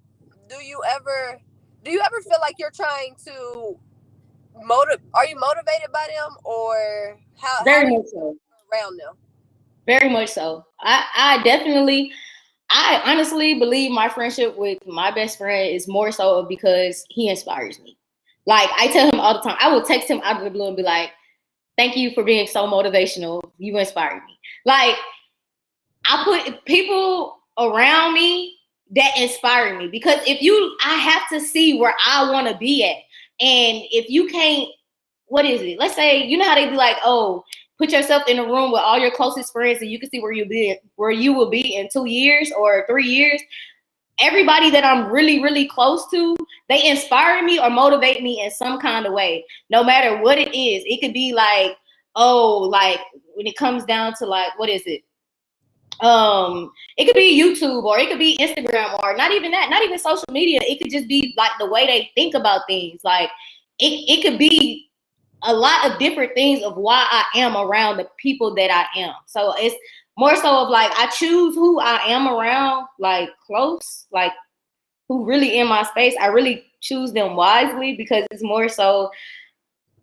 do you ever feel like you're trying to are you motivated by them, or how Very much so. Around them? Very much so. I definitely, I honestly believe my friendship with my best friend is more so because he inspires me. Like I tell him all the time, I will text him out of the blue and be like, "Thank you for being so motivational. You inspired me." Like I put people around me that inspire me because I have to see where I want to be at. And if you can't, what is it? Let's say, you know how they be like, oh, put yourself in a room with all your closest friends and you can see where you will be in 2 years or 3 years. Everybody that I'm really, really close to, they inspire me or motivate me in some kind of way, no matter what it is. It could be like, oh, like when it comes down to like, what is it? It could be YouTube or it could be Instagram or not even that, not even social media. It could just be like the way they think about things. Like it could be a lot of different things of why I am around the people that I am. So it's more so of like I choose who I am around, like close, like who really in my space. I really choose them wisely because it's more so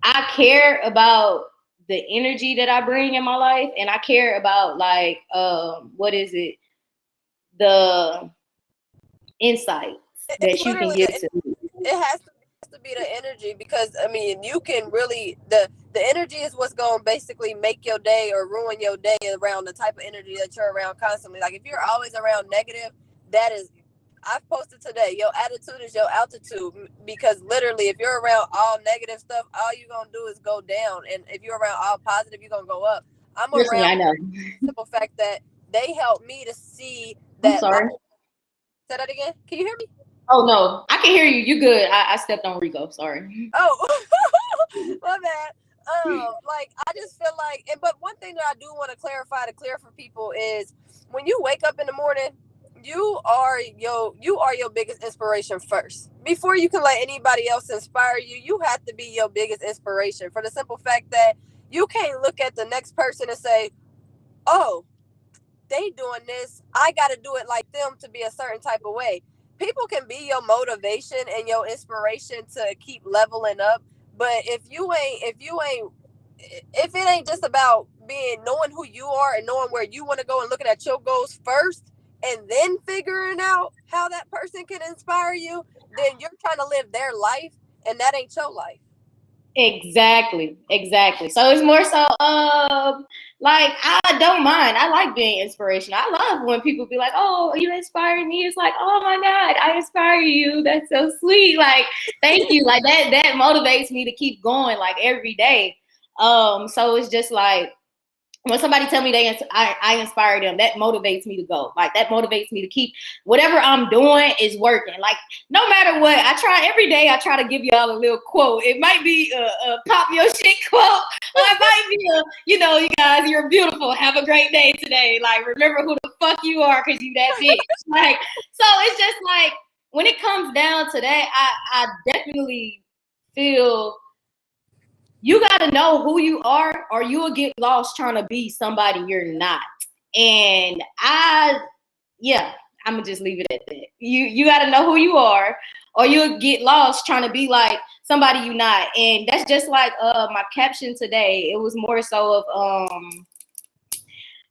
I care about the energy that I bring in my life, and I care about like what is it, the insights It's that you can literally give to me. it has to be the energy because I mean you can really the energy is what's going to basically make your day or ruin your day around the type of energy that you're around constantly. Like if you're always around negative, that is I've posted today, your attitude is your altitude because literally if you're around all negative stuff, all you're going to do is go down, and if you're around all positive, you're going to go up. I'm Trust me, around I know. the simple fact that they help me to see I'm that sorry. say that again. Can you hear me? Oh no, I can hear you. You good. I stepped on Rico. Sorry. Oh, my bad. Like I just feel like, and but one thing that I do want to clarify to clear for people is when you wake up in the morning, you are your biggest inspiration first. Before you can let anybody else inspire you, you have to be your biggest inspiration for the simple fact that you can't look at the next person and say, "Oh, they doing this, I got to do it like them to be a certain type of way." People can be your motivation and your inspiration to keep leveling up, but if it ain't just about being knowing who you are and knowing where you want to go and looking at your goals first and then figuring out how that person can inspire you, then you're trying to live their life and that ain't your life. Exactly. So it's more so like I don't mind. I like being inspirational. I love when people be like, "Oh, you inspire me." It's like, "Oh my God, I inspire you." That's so sweet. Like, thank you. Like that motivates me to keep going like every day. So it's just like when somebody tell me I inspire them, that motivates me to go. Like that motivates me to keep whatever I'm doing is working. Like no matter what, I try every day. I try to give y'all a little quote. It might be a pop your shit quote, or it might be you guys, you're beautiful. Have a great day today. Like remember who the fuck you are, because you that bitch. Like so, it's just like when it comes down to that, I definitely feel. You got to know who you are, or you will get lost trying to be somebody you're not. And I'm gonna just leave it at that. You got to know who you are, or you'll get lost trying to be like somebody you're not. And that's just like my caption today. It was more so of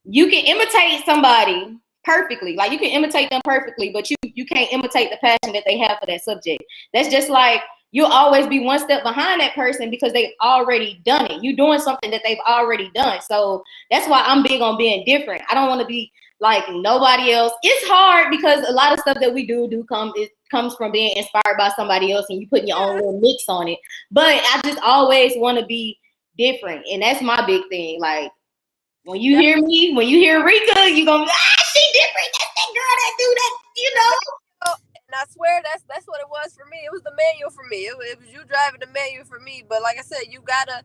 you can imitate somebody perfectly, like you can imitate them perfectly, but you can't imitate the passion that they have for that subject. That's just like you'll always be one step behind that person because they've already done it. You're doing something that they've already done. So that's why I'm big on being different. I don't want to be like nobody else. It's hard because a lot of stuff that we do comes from being inspired by somebody else and you putting your own little mix on it. But I just always want to be different. And that's my big thing. Like when you hear me, when you hear Rika, you gonna be she different. That's that girl that do that, And I swear that's what it was for me. It was the manual for me. It was you driving the manual for me. But like I said, you gotta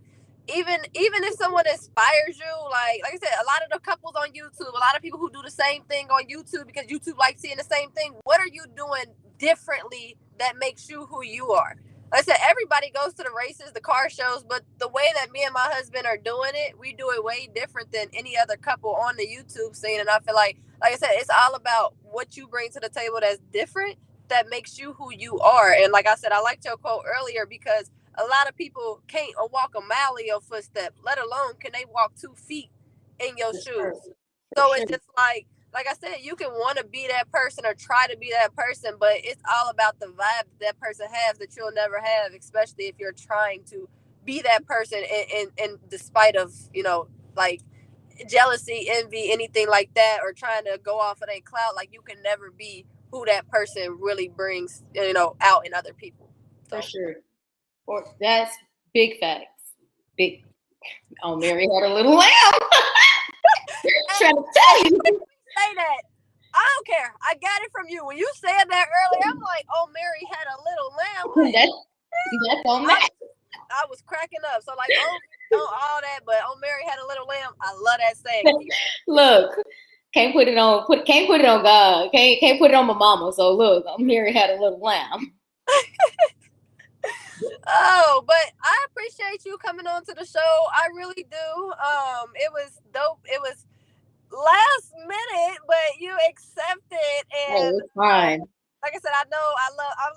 even if someone inspires you, like I said, a lot of the couples on YouTube, a lot of people who do the same thing on YouTube because YouTube likes seeing the same thing. What are you doing differently that makes you who you are? Like I said, everybody goes to the races, the car shows, but the way that me and my husband are doing it, we do it way different than any other couple on the YouTube scene. And I feel like I said, it's all about what you bring to the table that's different that makes you who you are. And like I said, I liked your quote earlier because a lot of people can't walk a mile in your footstep, let alone can they walk 2 feet in your shoes. So it's just like like I said, you can want to be that person or try to be that person, but it's all about the vibe that person has that you'll never have, especially if you're trying to be that person in despite of, like jealousy, envy, anything like that, or trying to go off of a cloud. Like you can never be who that person really brings, out in other people. So. For sure. That's big facts. Big. Oh, Mary had a little lamb. Trying to tell you. Say that. I don't care. I got it from you. When you said that earlier, I'm like, oh, Mary had a little lamb. That's on that. I was cracking up. So like, all that, but oh, Mary had a little lamb. I love that saying. Look, can't put it on God. Can't put it on my mama. So look, Mary had a little lamb. Oh, but I appreciate you coming on to the show. I really do. It was dope. It was last minute, but you accepted, and it's fine. Like I said, I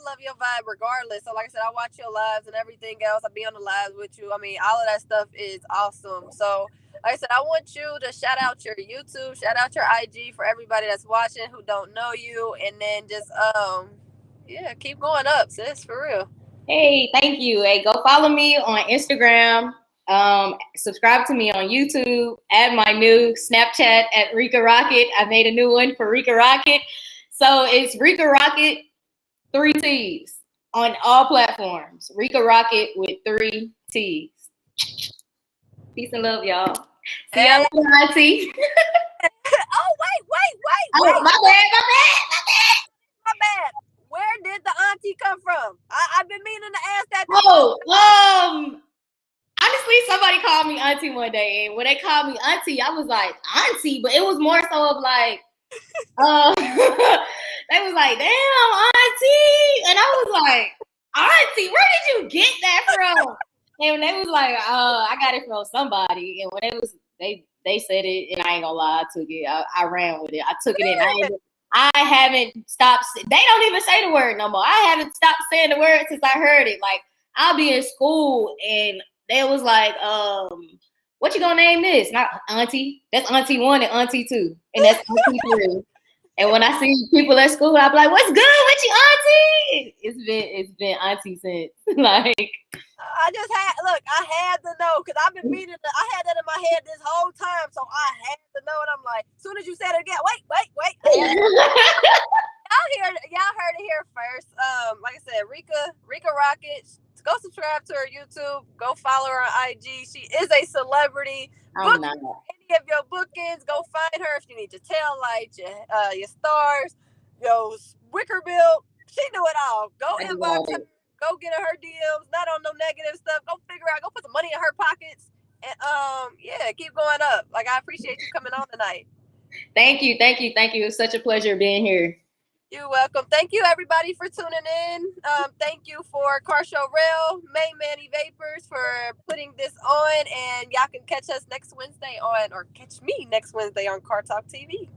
love your vibe regardless. So like I said, I watch your lives and everything else. I be on the lives with you. I mean, all of that stuff is awesome. So like I said, I want you to shout out your YouTube, shout out your IG for everybody that's watching who don't know you, and then just keep going up, sis, for real. Hey, thank you. Hey, go follow me on Instagram. Subscribe to me on YouTube. Add my new Snapchat at Rika Rocket. I made a new one for Rika Rocket. So it's Rika Rocket, 3 T's on all platforms. Rika Rocket with 3 T's. Peace and love, y'all. See y'all later, Auntie. Oh, wait. Oh, My bad. Where did the auntie come from? I've been meaning to ask that. Honestly, somebody called me auntie one day, and when they called me auntie, I was like, auntie, but it was more so of like, they was like, damn, auntie, and I was like, auntie, where did you get that from? And they was like, I got it from somebody, and when they said it, and I ain't gonna lie, I took it, I ran with it, I took it in. I haven't stopped. They don't even say the word no more. I haven't stopped saying the word since I heard it. Like, I'll be in school and they was like, what you gonna name this? Not auntie. That's auntie 1 and auntie 2. And that's auntie 3. And when I see people at school, I'll be like, what's good with you, auntie? It's been auntie since. Like, I had to know, because I've been meaning to, I had that in my head this whole time, so I had to know, and I'm like, as soon as you said it again, wait. Y'all heard it here first. Like I said, Rika Rockets. Go subscribe to her YouTube. Go follow her on IG. She is a celebrity. Book any of your bookings. Go find her if you need your tail lights, your stars, your wicker bill. She do it all. Go inbox her. Go get her DMs. Not on no negative stuff. Go figure out. Go put some money in her pockets. And keep going up. Like, I appreciate you coming on tonight. Thank you. It was such a pleasure being here. You're welcome. Thank you, everybody, for tuning in. Thank you for Car Show Rail, May Manny Vapors for putting this on. And y'all can catch us next Wednesday catch me next Wednesday on Car Talk TV.